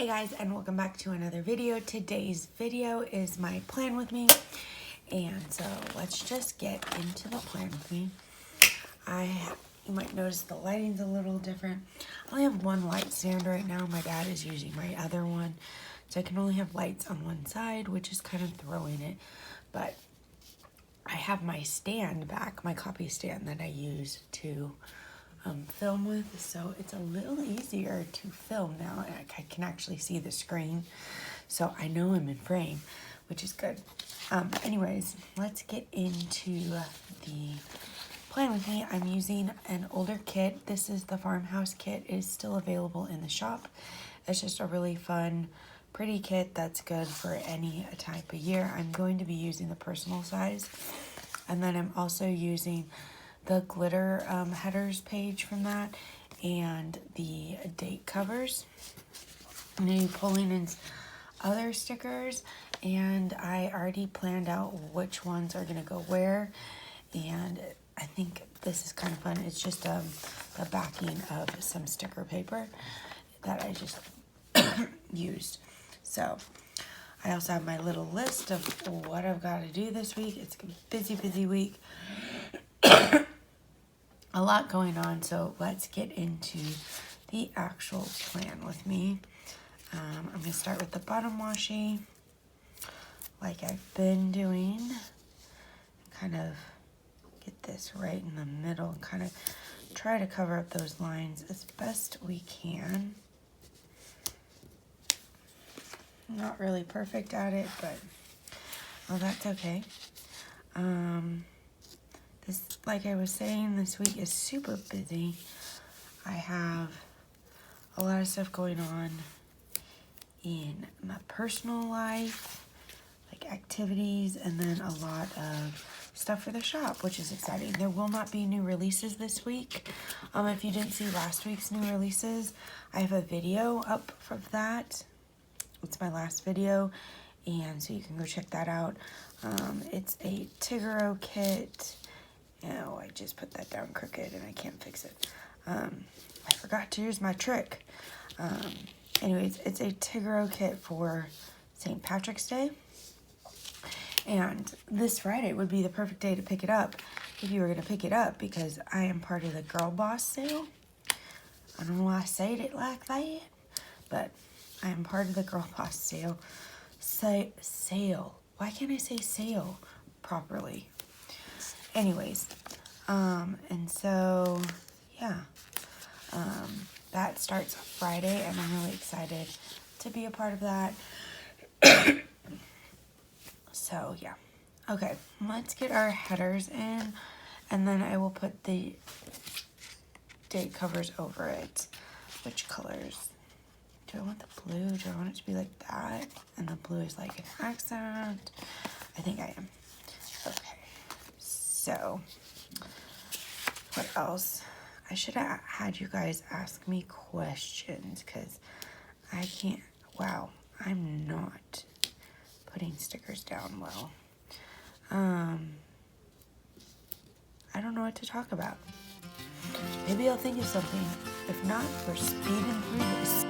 Hey guys, and welcome back to another video. Today's video is my plan with me, and so let's just get into the plan with me. You might notice the lighting's a little different. I only have one light stand right now. My dad is using my other one, so I can only have lights on one side, which is kind of throwing it. But I have my stand back, my copy stand that I use to film with, so it's a little easier to film now. I can actually see the screen, so I know I'm in frame, which is good. Anyways, let's get into the plan with me. I'm using an older kit. This is the Farmhouse kit. It is still available in the shop. It's just a really fun, pretty kit that's good for any type of year. I'm going to be using the personal size, and then I'm also using the glitter headers page from that and the date covers. I'm going to be pulling in other stickers, and I already planned out which ones are going to go where, and I think this is kind of fun. It's just the backing of some sticker paper that I just used. So I also have my little list of what I've got to do this week. It's a busy week. A lot going on, so let's get into the actual plan with me. I'm going to start with the bottom washi, like I've been doing. Kind of get this right in the middle and kind of try to cover up those lines as best we can. Not really perfect at it, but well, that's okay. This, like I was saying, this week is super busy. I have a lot of stuff going on in my personal life, like activities, and then a lot of stuff for the shop, which is exciting. There will not be new releases this week. If you didn't see last week's new releases, I have a video up for that. It's my last video, and so you can go check that out. It's a Tigero kit. Oh, I just put that down crooked and I can't fix it. I forgot to use my trick. Anyways, it's a Tigero kit for St. Patrick's Day. And this Friday would be the perfect day to pick it up if you were going to pick it up, because I am part of the Girl Boss sale. I don't know why I said it like that, but I am part of the Girl Boss sale. Sale. Why can't I say sale properly? Anyways, and so, yeah, that starts Friday, and I'm really excited to be a part of that. So, yeah. Okay, let's get our headers in, and then I will put the date covers over it. Which colors? Do I want the blue? Do I want it to be like that? And the blue is like an accent? I think I am. Okay. So, what else? I should have had you guys ask me questions, because I can't. Wow, I'm not putting stickers down well. I don't know what to talk about. Maybe I'll think of something. If not, we're speeding through this.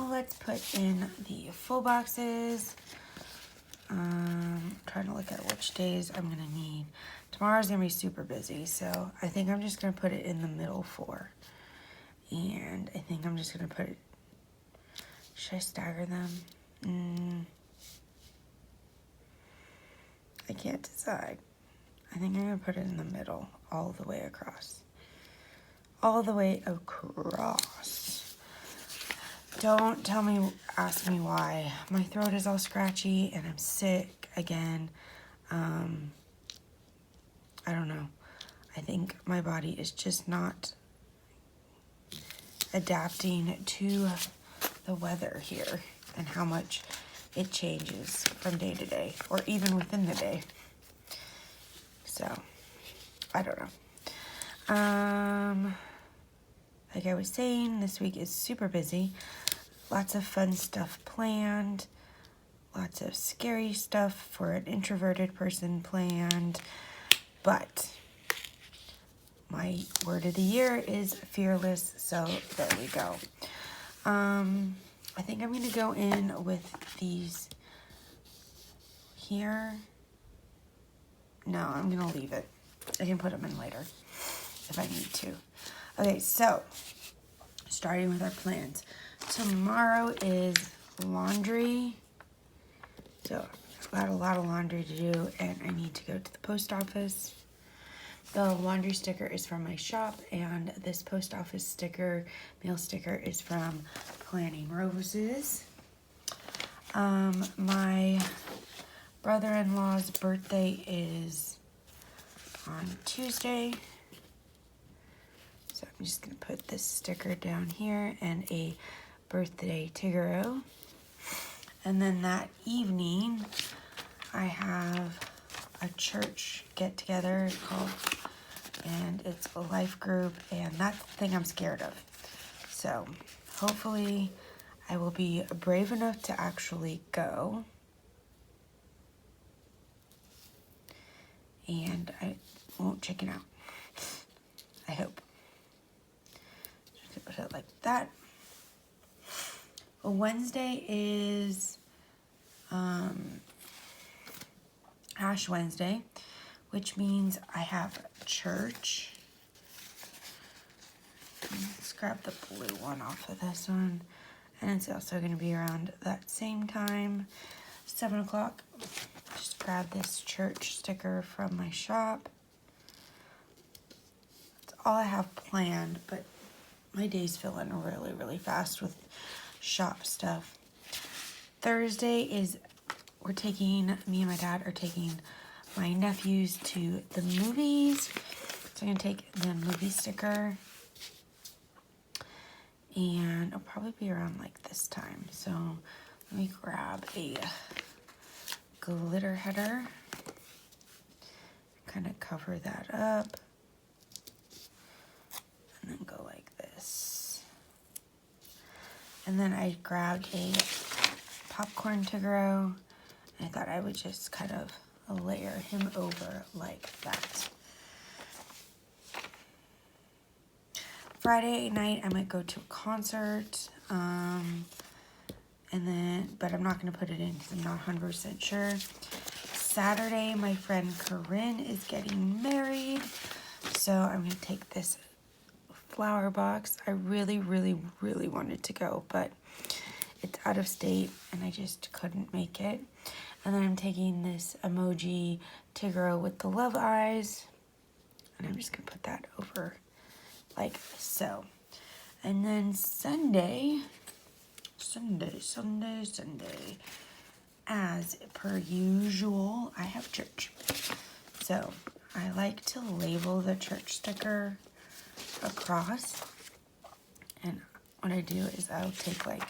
Let's put in the full boxes. Trying to look at which days I'm gonna need. Tomorrow's gonna be super busy, so I think I'm just gonna put it in the middle 4. And I think I'm just gonna put it. Should I stagger them? I can't decide. I think I'm going to put it in the middle, all the way across. All the way across. Don't ask me why. My throat is all scratchy and I'm sick again. I don't know. I think my body is just not adapting to the weather here and how much it changes from day to day or even within the day. So, I don't know. Like I was saying, this week is super busy. Lots of fun stuff planned. Lots of scary stuff for an introverted person planned. But my word of the year is fearless, so there we go. I think I'm going to go in with these here. No, I'm going to leave it. I can put them in later if I need to. Okay, so starting with our plans. Tomorrow is laundry. So I've got a lot of laundry to do and I need to go to the post office. The laundry sticker is from my shop and this post office sticker, mail sticker, is from Planning Roses. My brother-in-law's birthday is on Tuesday. So I'm just going to put this sticker down here and a birthday Tigaro. And then that evening, I have a church get-together called, and it's a life group, and that's the thing I'm scared of. So hopefully I will be brave enough to actually go. And I won't chicken out. I hope. Just put it like that. Wednesday is Ash Wednesday, which means I have church. Let's grab the blue one off of this one. And it's also going to be around that same time, 7 o'clock. Just grab this church sticker from my shop. That's all I have planned, but my days fill in really, really fast with shop stuff. Thursday is, me and my dad are taking my nephews to the movies. So I'm going to take the movie sticker. And it'll probably be around like this time. So let me grab a glitter header. Kind of cover that up. And then go like this. And then I grabbed a popcorn Tigaro. I thought I would just kind of layer him over like that. Friday night, I might go to a concert. But I'm not going to put it in because I'm not 100% sure. Saturday, my friend Corinne is getting married. So I'm going to take this flower box. I really, really, really wanted to go, but it's out of state and I just couldn't make it. And then I'm taking this emoji Tigaro with the love eyes. And I'm just going to put that over like so. And then Sunday, as per usual, I have church. So I like to label the church sticker across. And what I do is I'll take like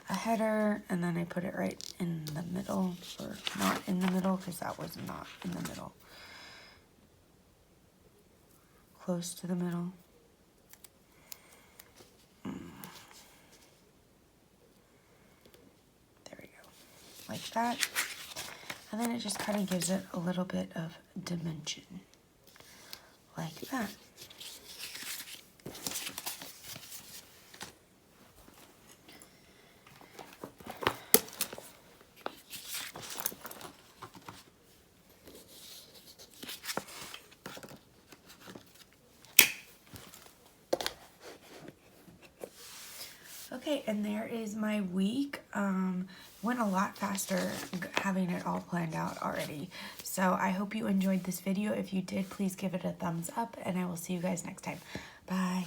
a header and then I put it right in the middle, or not in the middle because that was not in the middle. Close to the middle. There we go. Like that. And then it just kind of gives it a little bit of dimension. Like that. Okay, and there is my week. Went a lot faster having it all planned out already. So I hope you enjoyed this video. If you did, please give it a thumbs up, and I will see you guys next time. Bye.